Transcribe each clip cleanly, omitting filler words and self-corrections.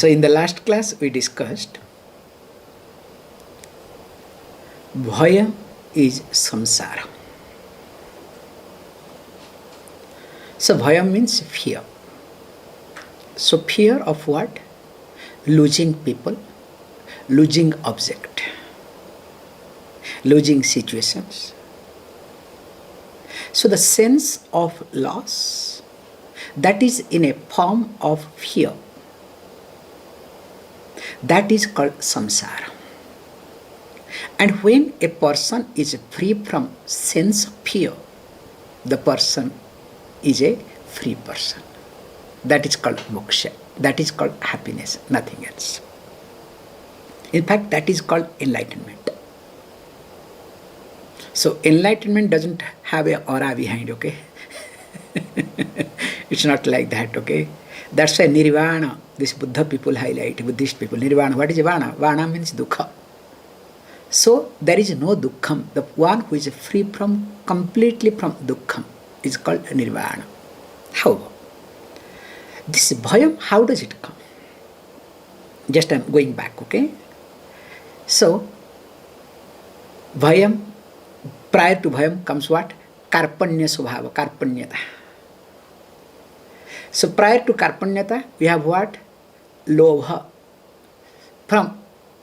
So in the last class we discussed Bhaya is samsara. So Bhaya means fear. So fear of what? Losing people, losing object, losing situations. So the sense of loss, that is in a form of fear, that is called samsara. And when a person is free from sense of fear, the person is a free person. That is called moksha. That is called happiness, nothing else. In fact, that is called enlightenment. So enlightenment doesn't have a aura behind, okay? It's not like that, okay? That's why nirvana, this Buddha people highlight, Buddhist people, nirvana. What is vana? Vana means dukkha. So there is no dukkham. The one who is free from, completely from dukkham is called nirvana. However, this bhayam, how does it come? Just I'm going back, okay? So, bhayam, prior to bhayam comes what? Karpanya subhava, karpanyata. So prior to karpanyata, we have what? Lobha. From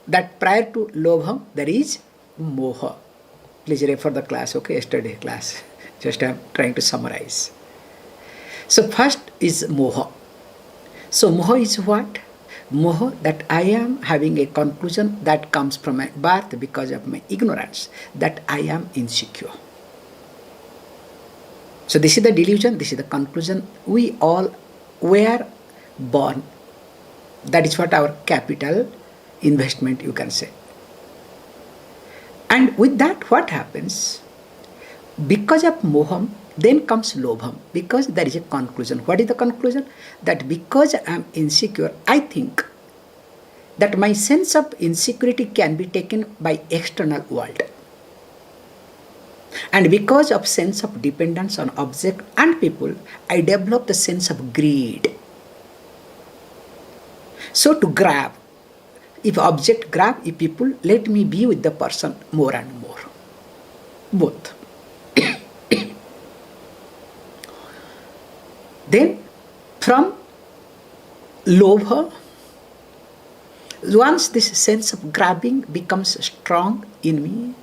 that prior to lobha, there is moha. Please refer the class, okay? Yesterday class. Just I'm trying to summarize. So first is moha. So moha is what? Moha, that I am having a conclusion that comes from my birth because of my ignorance, that I am insecure. So this is the delusion, this is the conclusion. We all were born. That is what our capital investment, you can say. And with that, what happens? Because of moham, then comes lobham, because there is a conclusion. What is the conclusion? That because I am insecure, I think that my sense of insecurity can be taken by external world. And because of sense of dependence on object and people, I develop the sense of greed. So to grab, if object grab, if people, let me be with the person more and more. Both. Then from lobha, once this sense of grabbing becomes strong in me,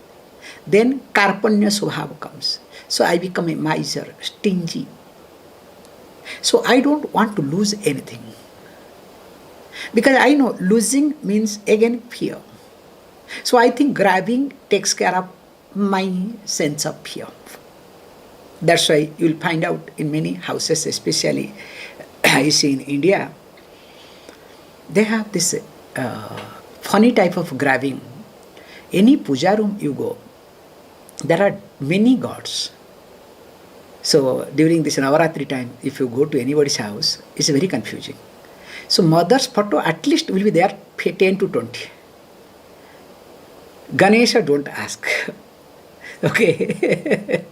then karpanya subhava comes. So I become a miser, stingy. So I don't want to lose anything. Because I know losing means again fear. So I think grabbing takes care of my sense of fear. That's why you will find out in many houses, especially I see in India, they have this funny type of grabbing. Any puja room you go, there are many gods. So during this Navaratri time, if you go to anybody's house, it's very confusing. So mother's photo at least will be there 10 to 20. Ganesha, don't ask. Okay.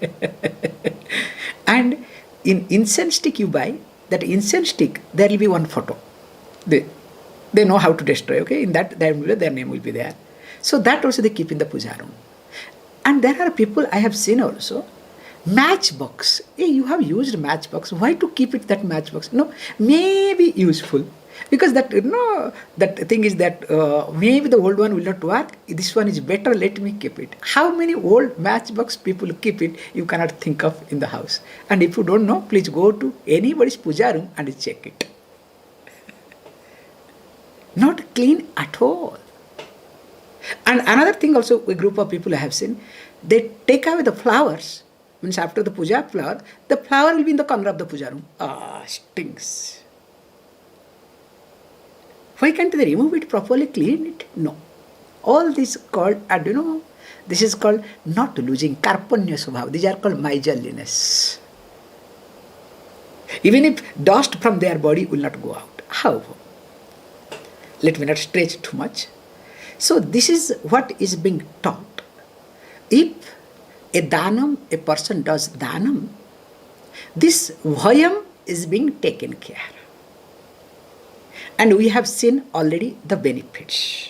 And in incense stick you buy, that incense stick, there will be one photo. They know how to destroy, okay? In that, their name will be there. So that also they keep in the puja room. And there are people I have seen also, matchbox. Hey, you have used matchbox. Why to keep it that matchbox? No, maybe useful. Because that, that thing is that maybe the old one will not work. This one is better, let me keep it. How many old matchbox people keep it, you cannot think of in the house. And if you don't know, please go to anybody's puja room and check it. Not clean at all. And another thing also, a group of people I have seen, they take away the flowers. Means after the puja flower, the flower will be in the corner of the puja room. Ah, stinks. Why can't they remove it properly, clean it? No. All this called, and this is called not losing, karpanya subhava. These are called miserliness. Even if dust from their body will not go out. However, let me not stretch too much. So this is what is being taught. If a danam, a person does danam, this bhayam is being taken care. And we have seen already the benefits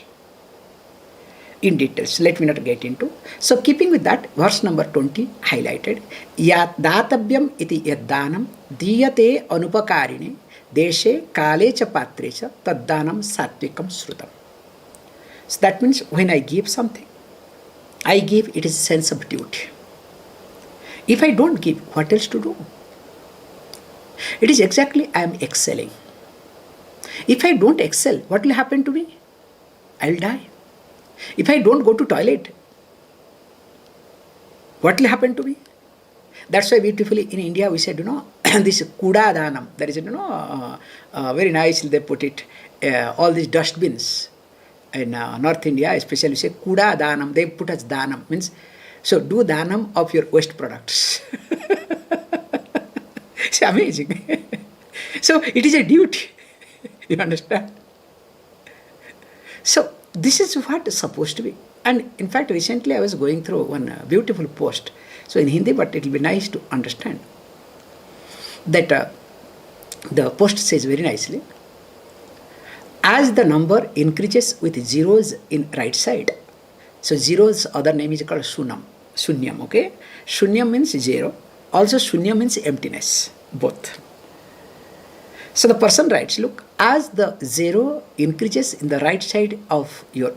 in details. Let me not get into. So keeping with that, verse number 20 highlighted, Yat datavyam iti yad danam diyate anupakarine deshe kale cha patre cha tad danam satvikam srutam. So that means when I give something, I give it is a sense of duty. If I don't give, what else to do? It is exactly I am excelling. If I don't excel, what will happen to me? I'll die. If I don't go to toilet, what will happen to me? That's why beautifully in India we said, this kuda danam, that is, very nicely they put it, all these dustbins in North India, especially we say kuda danam, they put as danam, means, so do danam of your waste products. It's amazing. So it is a duty. You understand? So this is what is supposed to be. And in fact, recently I was going through one beautiful post. So in Hindi, but it will be nice to understand. That the post says very nicely, as the number increases with zeros in right side, so zero's other name is called Sunyam, okay? Sunyam means zero. Also Sunyam means emptiness, both. So the person writes, look, as the zero increases in the right side of your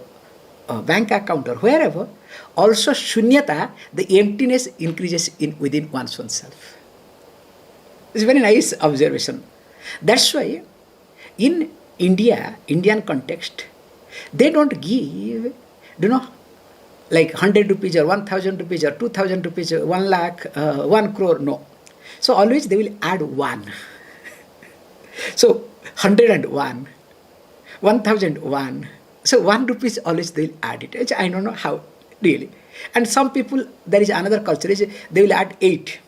bank account or wherever, also shunyata, the emptiness increases within one's own self. It's a very nice observation. That's why in India, Indian context, they don't give, like 100 rupees or 1000 rupees or 2000 rupees, 1 lakh, 1 crore, no. So always they will add 1. So 101, 1001. So 1 rupees always they'll add it. I don't know how, really. And some people, there is another culture, they will add 8.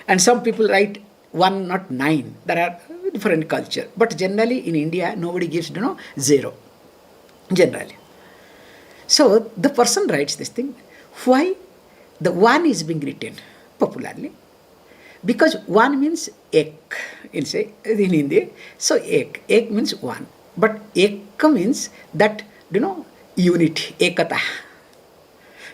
And some people write 1, not 9. There are different culture. But generally in India, nobody gives, 0. Generally. So the person writes this thing. Why the 1 is being written popularly? Because 1 means ek in Hindi. So ek means 1. But ek means that, unity, ekata.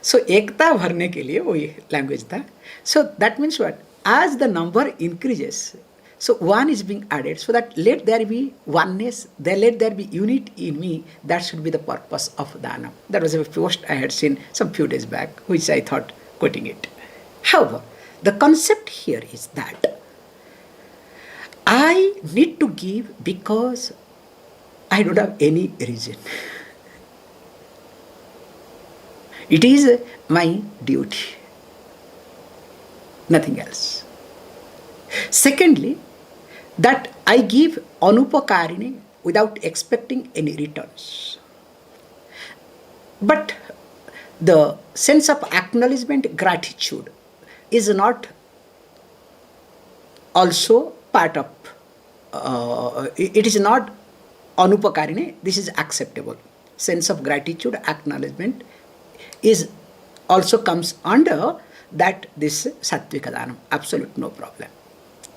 So ekta bharne ke liye wohi language tha. So that means what? As the number increases, so 1 is being added, so that let there be oneness, let there be unity in me. That should be the purpose of Danam. That was a post I had seen some few days back, which I thought quoting it. However, the concept here is that I need to give because I don't have any reason. It is my duty. Nothing else. Secondly, that I give anupakarine without expecting any returns. But the sense of acknowledgement, gratitude is not also part of, it is not anupakarine, this is acceptable. Sense of gratitude, acknowledgement is also comes under that this sattvika danam, absolute no problem.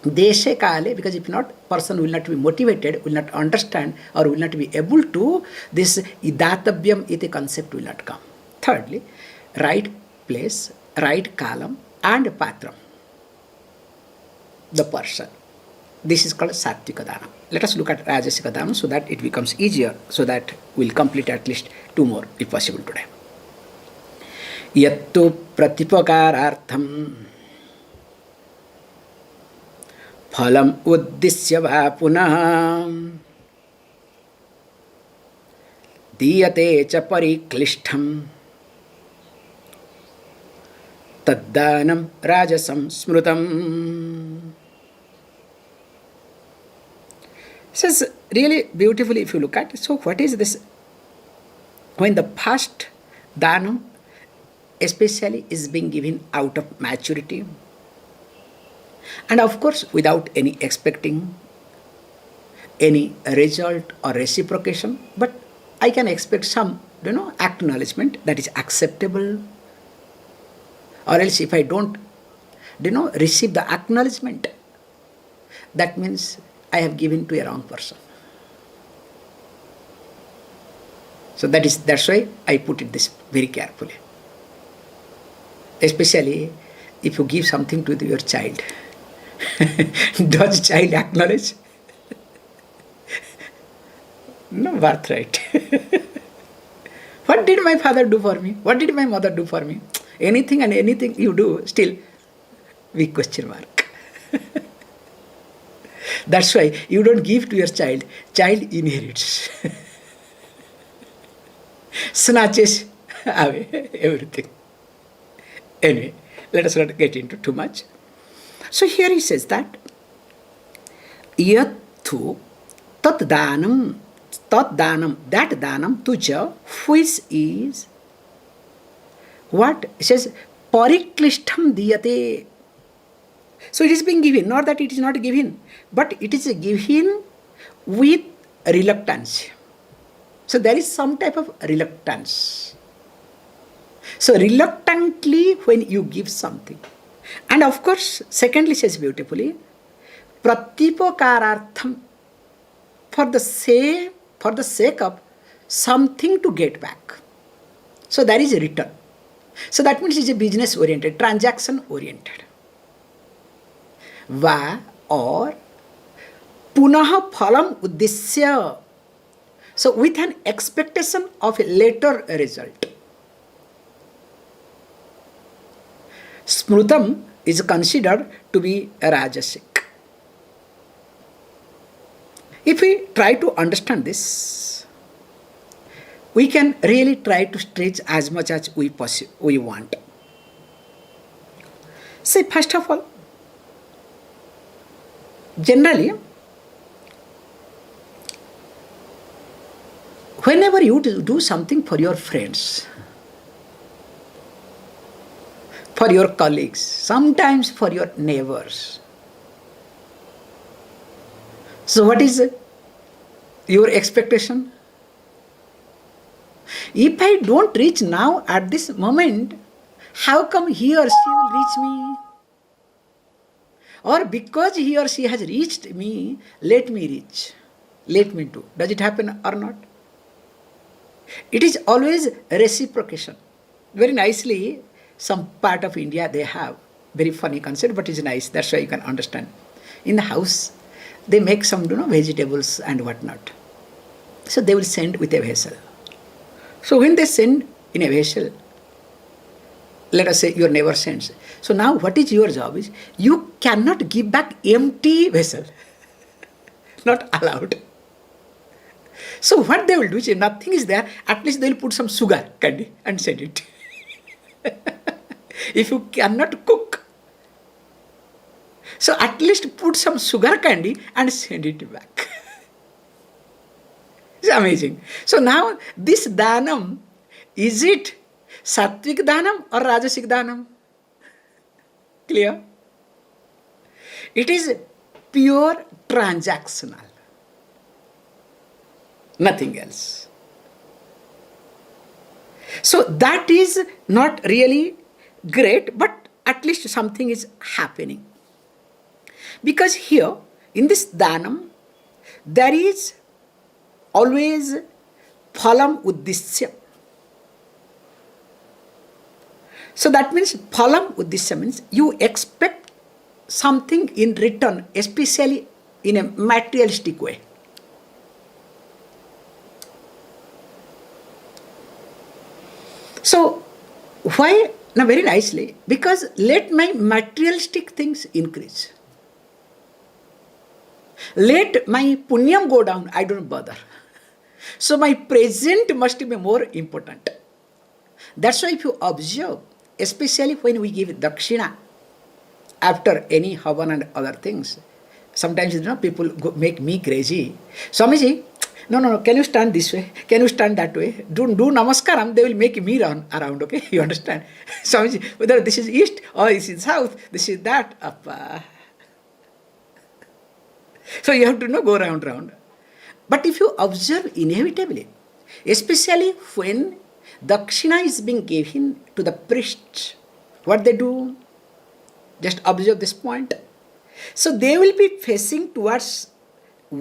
Deshe kale, because if not, person will not be motivated, will not understand, or will not be able to, this idatavyam iti concept will not come. Thirdly, right place, right column, and patram, the person. This is called sattvika danam. Let us look at rajasika danam so that it becomes easier, so that we'll complete at least 2 more if possible today. Yattu pratipakarartham phalam uddisya va punah diyate cha pariklishtham taddanam rajasam smrutam. This is really beautifully if you look at it. So what is this? When the first danam especially is being given out of maturity, and of course without any expecting any result or reciprocation, but I can expect some acknowledgement that is acceptable, or else if I don't receive the acknowledgement, that means I have given to a wrong person. So that's why I put it this very carefully. Especially if you give something to your child. Does child acknowledge? No, birthright. What did my father do for me? What did my mother do for me? Anything and anything you do, still, big question mark. That's why you don't give to your child. Child inherits. Snatches away everything. Anyway, let us not get into too much. So here he says that yattu tat danam, that danam tuja, which is what? It says pariklishtam diyate. So it is being given, not that it is not given, but it is given with reluctance. So there is some type of reluctance. So reluctantly when you give something. And of course, secondly says beautifully, pratipakarartham, for the sake of something to get back. So there is a return. So that means it is a business oriented, transaction oriented. Va or punaha phalam uddisya. So with an expectation of a later result. Smrutam is considered to be a rajasic. If we try to understand this, we can really try to stretch as much as we want. Say, first of all, generally, whenever you do something for your friends, for your colleagues, sometimes for your neighbors. So what is your expectation? If I don't reach now at this moment, how come he or she will reach me? Or because he or she has reached me, let me reach. Let me do. Does it happen or not? It is always reciprocation. Very nicely, some part of India they have very funny concept, but it's nice. That's why you can understand. In the house, they make some vegetables and whatnot. So they will send with a vessel. So when they send in a vessel, let us say your neighbor sends. So now what is your job is, you cannot give back empty vessel. Not allowed. So what they will do is, if nothing is there, at least they will put some sugar candy and send it. If you cannot cook, so at least put some sugar candy and send it back. It's amazing. So now this danam, is it sattvic danam or rajasic danam? Clear? It is pure transactional. Nothing else. So that is not really great, but at least something is happening. Because here, in this danam, there is always phalam uddisya. So that means phalam uddisya means you expect something in return, especially in a materialistic way. So why? Now very nicely, because let my materialistic things increase. Let my punyam go down, I don't bother. So my present must be more important. That's why if you observe, especially when we give dakshina after any havan and other things, sometimes people make me crazy. Swamiji, no, can you stand this way? Can you stand that way? Do namaskaram, they will make me run around, okay? You understand? Swamiji, whether this is east or this is south, this is that. Appa. So you have to go round. But if you observe inevitably, especially when dakshina is being given to the priests, what they do? Just observe this point. So they will be facing towards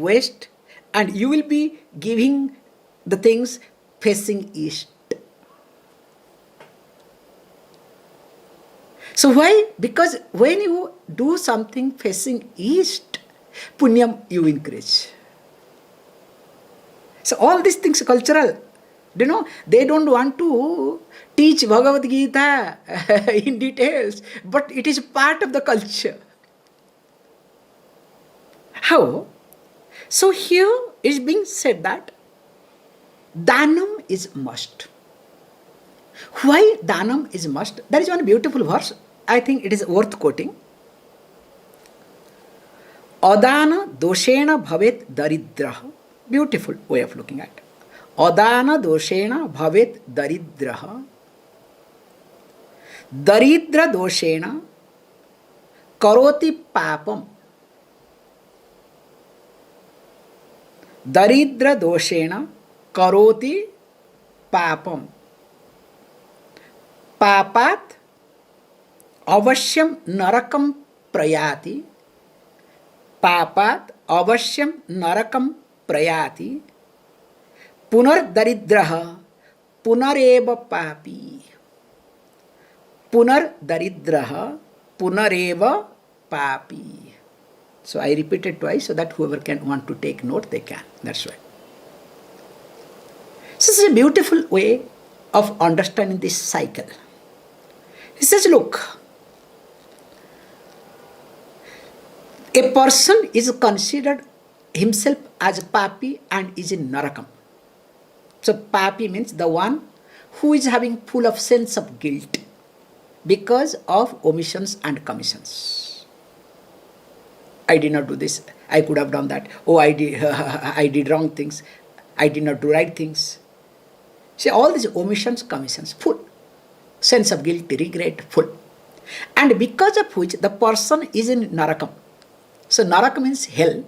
west, and you will be giving the things facing east. So why? Because when you do something facing east, punyam you increase. So all these things are cultural. They don't want to teach Bhagavad Gita in details, but it is part of the culture. How? So here is being said that Danam is must. Why Danam is must? There is one beautiful verse. I think it is worth quoting. Adana doshena bhavet daridraha. Beautiful way of looking at it. Adana doshena bhavet daridraha. Daridra doshena karoti papam. Daridra doshena karoti papam. Papat अवश्यम नरकम प्रयाति. पापात अवश्यम नरकम प्रयाति. पुनर्दरिद्रः पुनरेव पापी. पुनर्दरिद्रः पुनरेव पापी. So I repeat it twice so that whoever can want to take note, they can. That's why. So this is a beautiful way of understanding this cycle. He says, look, a person is considered himself as papi and is in narakam. So papi means the one who is having full of sense of guilt because of omissions and commissions. I did not do this. I could have done that. Oh, I did wrong things. I did not do right things. See, all these omissions, commissions, full. Sense of guilt, regret, full. And because of which the person is in narakam. So naraka means hell,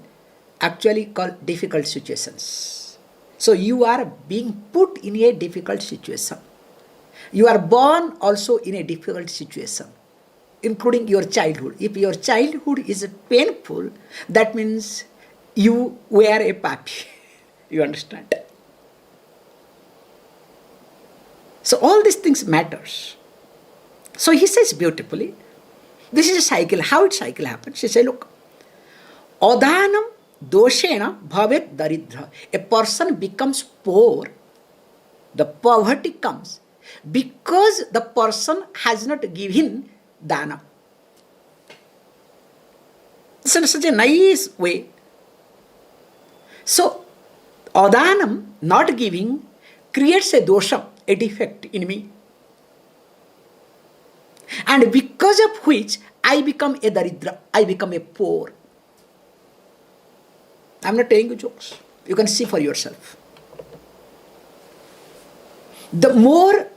actually called difficult situations. So you are being put in a difficult situation. You are born also in a difficult situation, including your childhood. If your childhood is painful, that means you were a papi. You understand? So all these things matters. So he says beautifully, this is a cycle. How it cycle happens? He says, look, Adhanam doshena bhavet daridra. A person becomes poor. The poverty comes because the person has not given dana. This is such a nice way. So, Adhanam, not giving, creates a dosha, a defect in me. And because of which I become a daridra, I become a poor. I am not telling you jokes. You can see for yourself. The more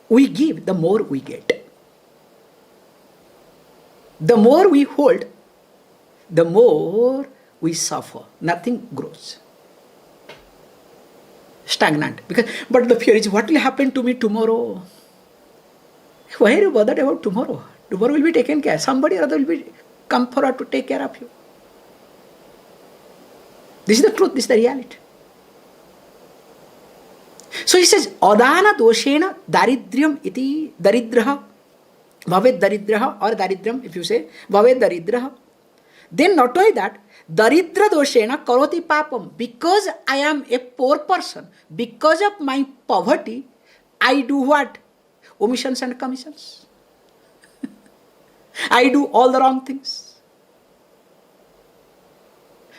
we give, the more we get. The more we hold, the more we suffer. Nothing grows. Stagnant. But the fear is, what will happen to me tomorrow? Why are you bothered about tomorrow? Tomorrow will be taken care. Somebody or other will be come forward to take care of you. This is the truth, this is the reality. So he says, Adana doshena daridryam iti daridraha. Bhavet daridraha or daridryam, if you say, Bhavet daridraha. Then not only that, daridra doshena karoti papam. Because I am a poor person, because of my poverty, I do what? Omissions and commissions. I do all the wrong things.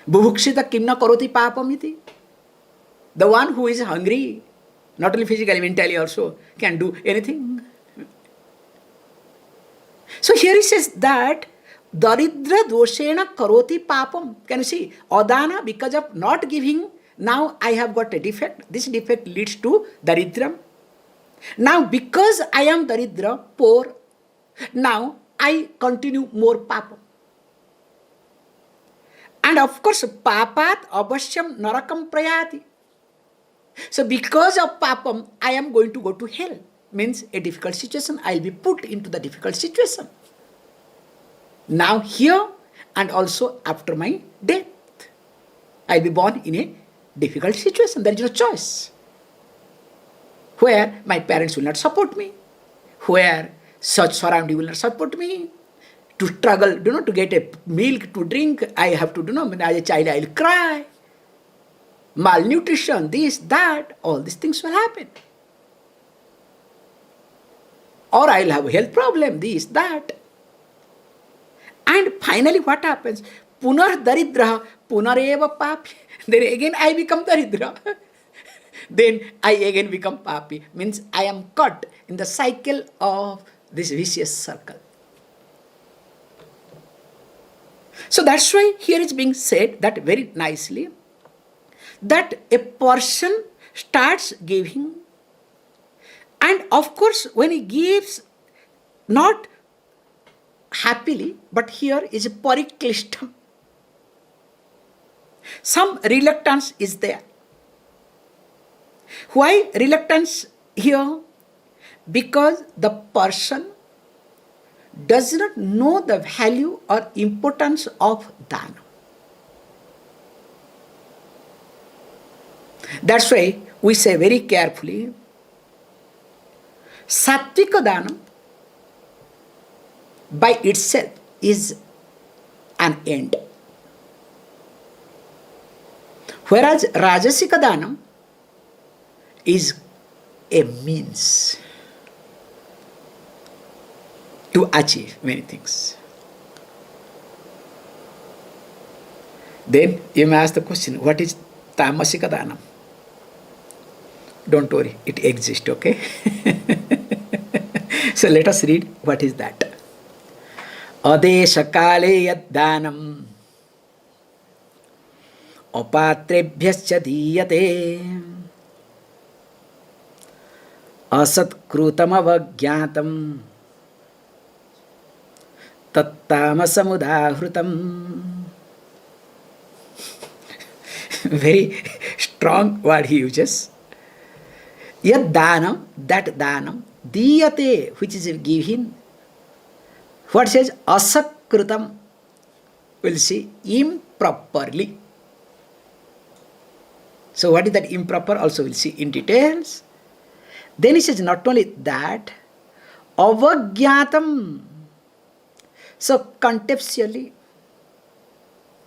Bhukshita kimna karoti papam iti. The one who is hungry, not only physically, mentally also, can do anything. So here he says that daridra doshena karoti papam. Can you see? Adana, because of not giving, now I have got a defect. This defect leads to daridram. Now because I am daridra, poor, now I continue more papam. And of course, papat abashyam narakam prayati. So because of papam, I am going to go to hell. Means a difficult situation. I will be put into the difficult situation. Now here and also after my death. I'll be born in a difficult situation. There is no choice. Where my parents will not support me, where such surrounding will not support me. To struggle, to get a milk to drink, I have to, as a child, I will cry. Malnutrition, this, that, all these things will happen. Or I will have a health problem, this, that. And finally what happens? Punar daridra, punareva papi. Then again I become daridra. Then I again become papi. Means I am caught in the cycle of this vicious circle. So that's why here is being said that very nicely, that a person starts giving, and of course when he gives, not happily, but here is a pariklistam. Some reluctance is there. Why reluctance here? Because the person does not know the value or importance of dana. That's why we say very carefully, sattvika dana by itself is an end. Whereas rajasika dana is a means to achieve many things. Then you may ask the question, what is tamasika dana? Don't worry, it exists, okay? So let us read what is that. Adesha kale yad danam apatrebhyascha diyate asat-krutam avagyatam tattamasamudahrutam. Very strong word he uses. Yad danam, that danam, diyate, which is given. What says? Asakrutam, we'll see, improperly. So what is that improper? Also we'll see in details. Then he says not only that, avagyatam. So contextually,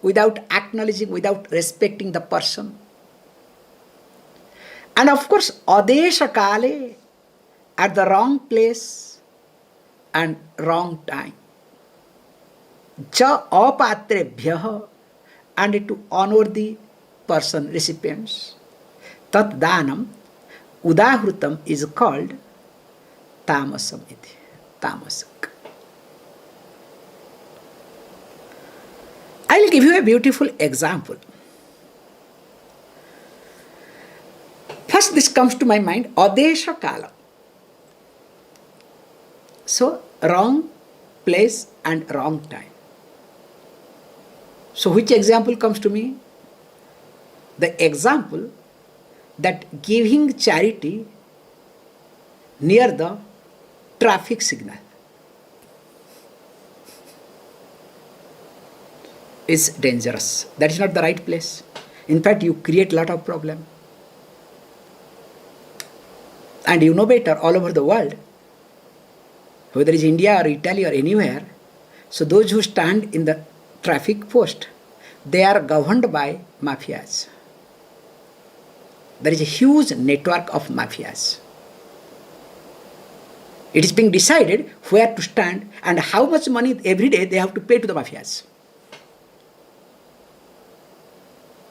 without acknowledging, without respecting the person. And of course, adesha kale, at the wrong place and wrong time. Cha apatrebhyah, and to unworthy person, recipients. Tat danam, udahrutam is called tamasam iti, tamasak. I will give you a beautiful example. First this comes to my mind, adesha kala. So wrong place and wrong time. So which example comes to me? The example that giving charity near the traffic signal is dangerous. That is not the right place. In fact, you create a lot of problem. And you know better, all over the world, whether it is India or Italy or anywhere, so those who stand in the traffic post, they are governed by mafias. There is a huge network of mafias. It is being decided where to stand and how much money every day they have to pay to the mafias.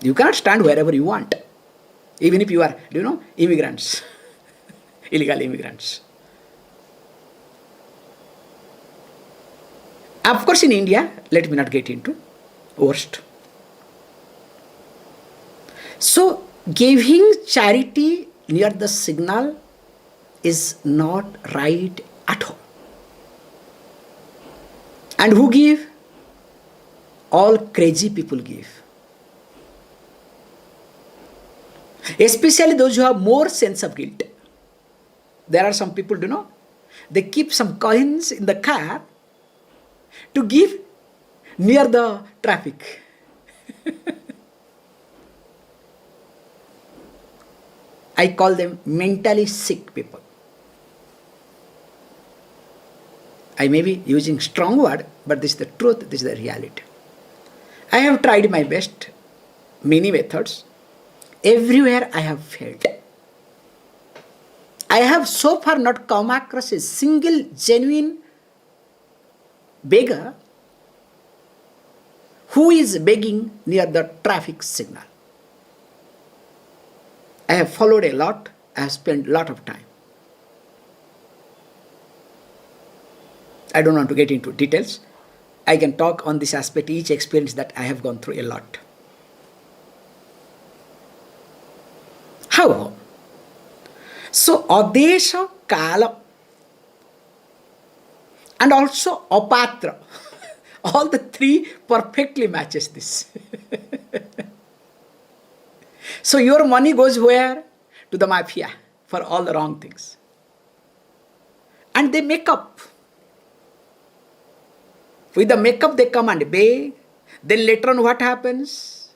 You cannot stand wherever you want, even if you are, immigrants, illegal immigrants. Of course, in India, let me not get into worst. So, giving charity near the signal is not right at all. And who give? All crazy people give. Especially those who have more sense of guilt. There are some people, they keep some coins in the car to give near the traffic. I call them mentally sick people. I may be using strong word, but this is the truth, this is the reality. I have tried my best, many methods. Everywhere I have failed. I have so far not come across a single genuine beggar who is begging near the traffic signal. I have followed a lot, I have spent a lot of time. I don't want to get into details. I can talk on this aspect, each experience that I have gone through a lot. However, so Adesha, Kala, and also Apatra, all the three perfectly matches this. So your money goes where? To the mafia for all the wrong things. And they make up. With the makeup they come and beg. Then later on what happens?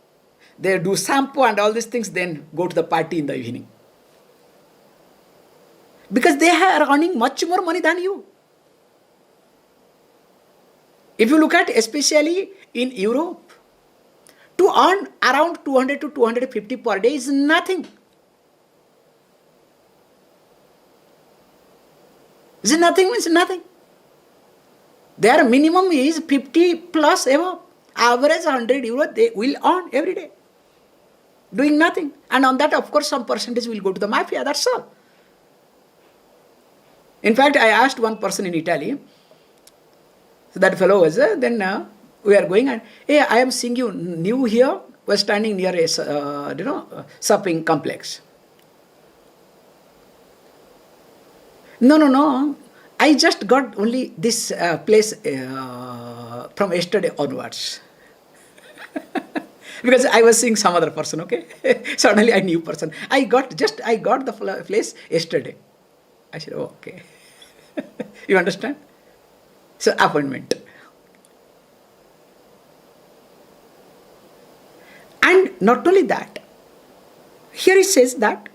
They do shampoo and all these things, then go to the party in the evening. Because they are earning much more money than you. If you look at especially in Europe, to earn around 200 to 250 per day is nothing. Is nothing means nothing. Their minimum is 50 plus above. Average 100 euro they will earn every day. Doing nothing. And on that, of course, some percentage will go to the mafia. That's all. In fact, I asked one person in Italy. So that fellow was then we are going and, hey, I am seeing you new here. We're standing near a shopping complex. No. I just got only this place from yesterday onwards. Because I was seeing some other person, okay? Suddenly I knew person. I got the place yesterday. I said, oh, okay. You understand? So appointment. And not only that, here it says that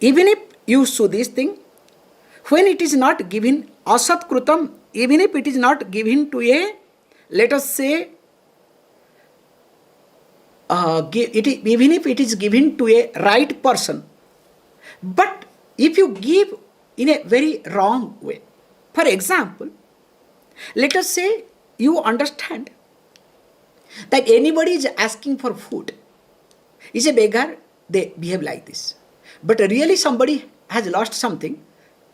even if you do this thing, when it is not given asat krutam, even if it is not given to a, let us say, even if it is given to a right person, but if you give in a very wrong way, for example, let us say you understand that anybody is asking for food, is a beggar, they behave like this. But really somebody has lost something,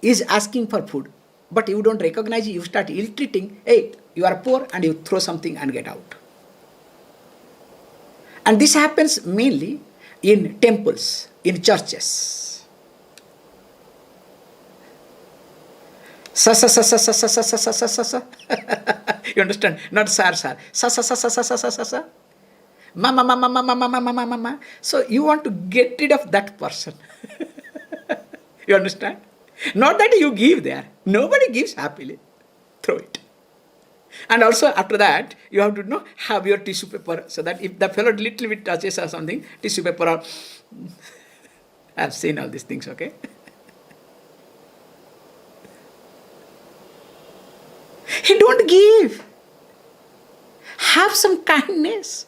is asking for food, but you don't recognize, you start ill-treating, hey, you are poor, and you throw something and get out. And this happens mainly in temples, in churches. Sa sa sa sa sa sa sa sa sa sa sa. You understand? Not sar. Sa sa sa sa sa sa sa sa. Mama, mama, mama, mama, mama, mama. So you want to get rid of that person. You understand? Not that you give there. Nobody gives happily. Throw it. And also after that, you have to have your tissue paper, so that if the fellow little bit touches or something, tissue paper or I have seen all these things, okay? He don't give. Have some kindness.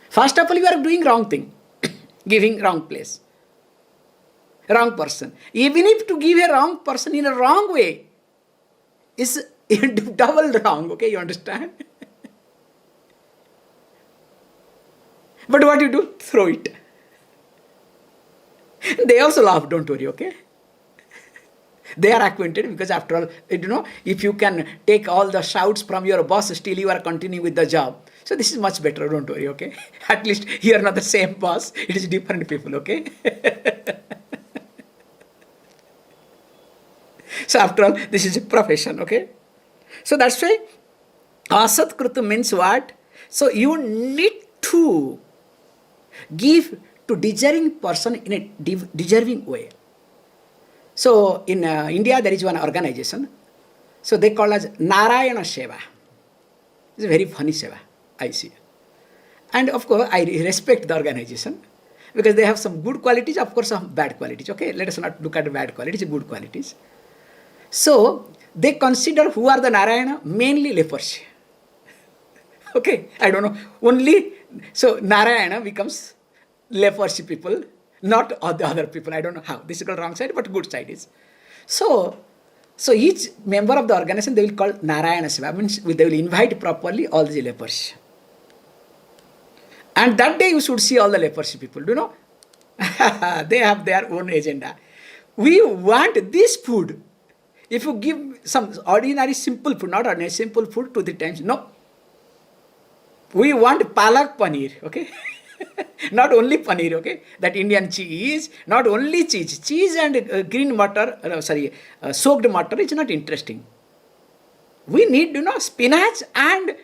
First of all, you are doing wrong thing. Giving wrong place. Wrong person. Even if to give a wrong person in a wrong way is double wrong, okay? You understand? But what you do? Throw it. They also laugh, don't worry, okay? They are acquainted because after all, if you can take all the shouts from your boss, still you are continuing with the job. So this is much better, don't worry, okay? At least you are not the same boss, it is different people, okay? So after all, this is a profession, okay? So that's why asat kruta means what? So you need to give to deserving person in a deserving way. So in India, there is one organization. So they call as Narayana Seva. It's a very funny seva, I see. And of course, I respect the organization. Because they have some good qualities, of course, some bad qualities. Okay, let us not look at bad qualities, good qualities. So they consider who are the Narayana, mainly lepers. Okay, I don't know. Only so Narayana becomes leprosy people, not all the other people. I don't know how. This is the wrong side, but good side is. So each member of the organization they will call Narayana Seva. Means they will invite properly all the lepers. And that day you should see all the leprosy people. Do you know? They have their own agenda. We want this food. If you give some ordinary simple food, not ordinary simple food 2-3 times, no. We want palak paneer, okay? Not only paneer, okay? That Indian cheese, not only cheese. Cheese and green matter, soaked matter is not interesting. We need, spinach and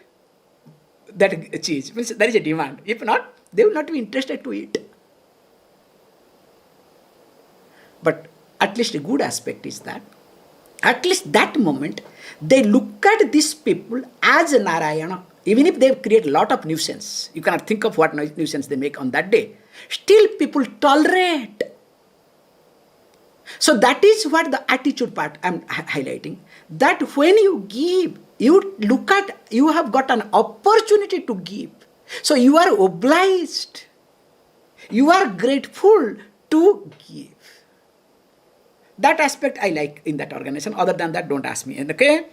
that cheese. Means there is a demand. If not, they will not be interested to eat. But at least a good aspect is that, at least that moment, they look at these people as a Narayana. Even if they create a lot of nuisance, you cannot think of what nuisance they make on that day. Still people tolerate. So that is what the attitude part I am highlighting. That when you give, you look at, you have got an opportunity to give. So you are obliged. You are grateful to give. That aspect I like in that organization. Other than that, don't ask me. Okay?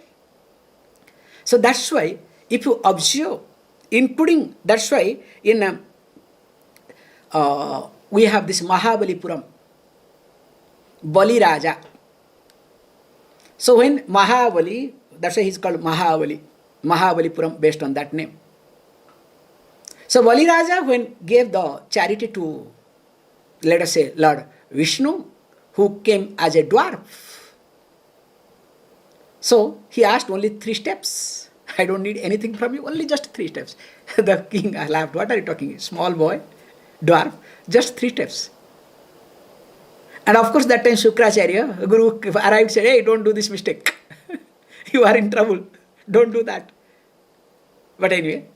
So that's why, if you observe, including, that's why in we have this Mahabalipuram, Bali Raja. So when Mahabali, that's why he's called Mahabalipuram based on that name. So Bali Raja, when gave the charity to, let us say, Lord Vishnu, who came as a dwarf. So he asked only 3 steps. I don't need anything from you, only just 3 steps. The king laughed. What are you talking? Small boy, dwarf, just 3 steps. And of course, that time Shukracharya, Guru arrived and said, hey, don't do this mistake. You are in trouble. Don't do that. But anyway,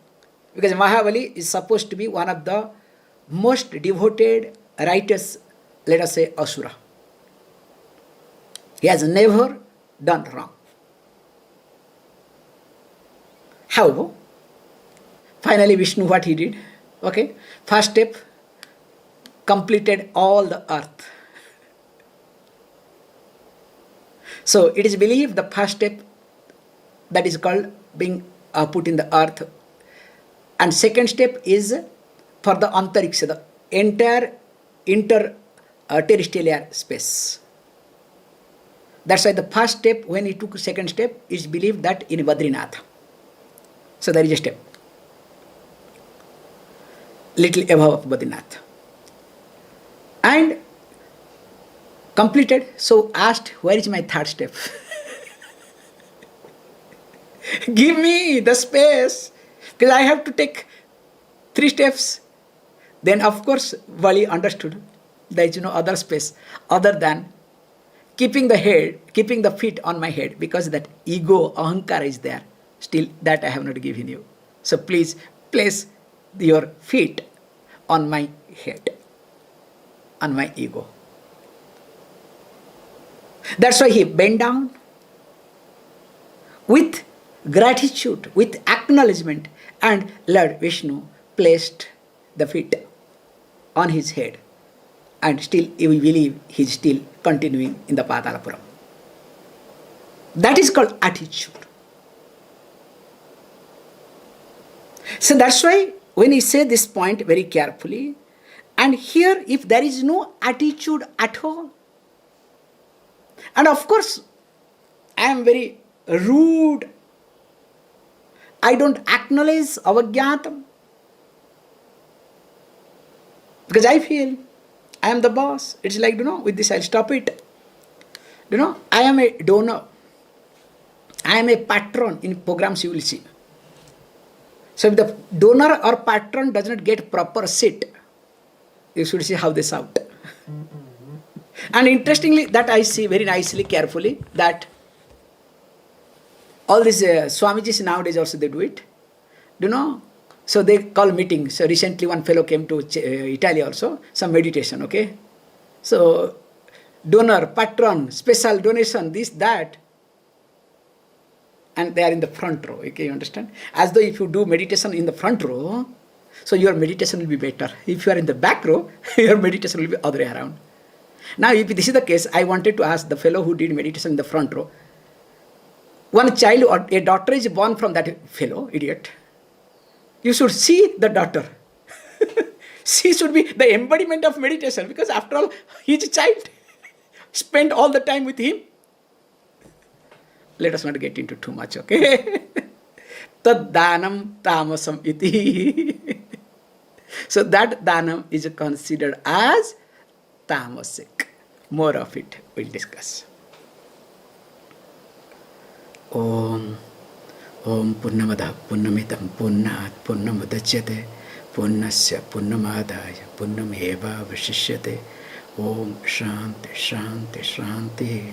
because Mahabali is supposed to be one of the most devoted, righteous, let us say, Asura. He has never done wrong. However, finally Vishnu, what he did? Okay, first step, completed all the earth. So it is believed the first step, that is called being put in the earth. And second step is for the Antariksha, the entire terrestrial space. That's why the first step, when he took second step, is believed that in Badrinath. So there is a step, little above Badrinath. And completed, so asked, where is my third step? Give me the space, because I have to take 3 steps. Then of course, Vali understood there is no other space other than keeping the feet on my head, because that ego, ahankara is there. Still, that I have not given you. So please place your feet on my head, on my ego. That's why he bent down with gratitude, with acknowledgement, and Lord Vishnu placed the feet on his head. And still, we believe he is still continuing in the Patalapuram. That is called attitude. So that's why when he says this point very carefully, and here if there is no attitude at all, and of course I am very rude, I don't acknowledge avagyatam, because I feel I am the boss. It's like, with this I'll stop it. I am a donor, I am a patron in programs you will see. So if the donor or patron does not get proper seat, you should see how they shout. And interestingly, that I see very nicely, carefully, that all these Swamijis nowadays also they do it. So they call meetings. So recently one fellow came to Italy also, some meditation, okay. So donor, patron, special donation, this, that. And they are in the front row, okay, you understand? As though if you do meditation in the front row, so your meditation will be better. If you are in the back row, your meditation will be other way around. Now, if this is the case, I wanted to ask the fellow who did meditation in the front row, one child or a daughter is born from that fellow, idiot. You should see the daughter. She should be the embodiment of meditation, because after all, he is a child. Spend all the time with him. Let us not get into too much, okay? Tad danam tamasam iti. So that danam is considered as tamasic. More of it we'll discuss. Om Purnamada Purnamitam Purnat Purnamudachyate Purnasya Purnamadaya Purnameva Vashishyate. Om Shanti Shanti Shanti.